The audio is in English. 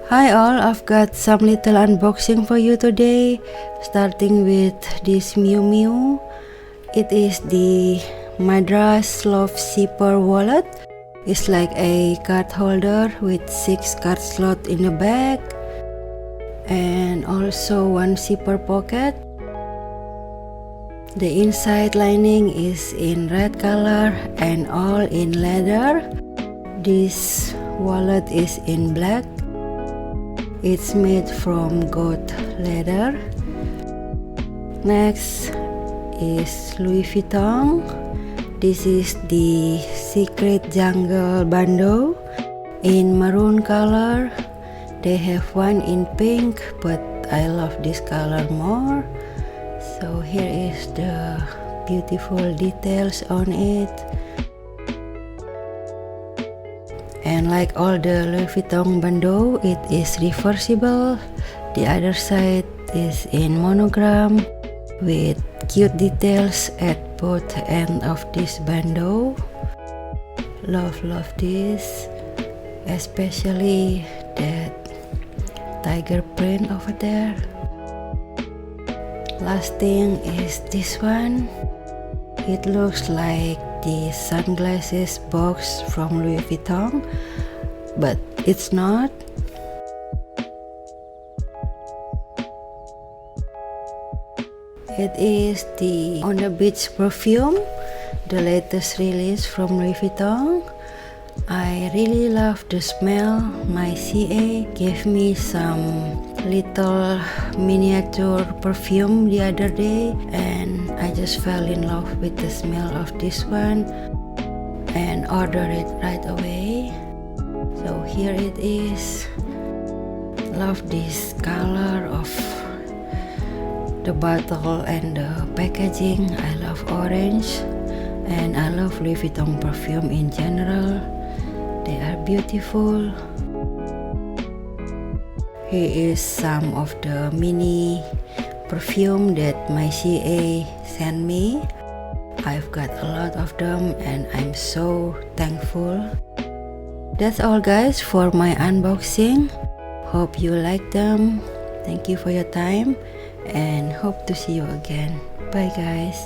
Hi all, I've got some little unboxing for you today, starting with this Miu Miu. It is the Madras Love Zipper wallet. It's like a card holder with 6 card slots in the back and also 1 zipper pocket. The inside lining is in red color and all in leather. This wallet is in black. It's made from goat leather. Next is Louis Vuitton. This is the Secret Jungle Bandeau in maroon color. They have one in pink, but I love this color more. So here is the beautiful details on it. And like all the Louis Vuitton Bandeau, it is reversible. The other side is in monogram with cute details at both ends of this bandeau. Love this, especially that tiger print over there. Last thing is this one. It looks like the sunglasses box from Louis Vuitton, but it's not. It is the On The Beach Perfume, the latest release from Louis Vuitton. I really love the smell. My CA gave me some little miniature perfume the other day and I just fell in love with the smell of this one and ordered it right away. So here it is. Love this color of the bottle and the packaging. I love orange and I love Louis Vuitton perfume in general. They are beautiful. Here is some of the mini perfume that my CA sent me. I've got a lot of them and I'm so thankful. That's all guys for my unboxing. Hope you like them. Thank you for your time and hope to see you again. Bye guys.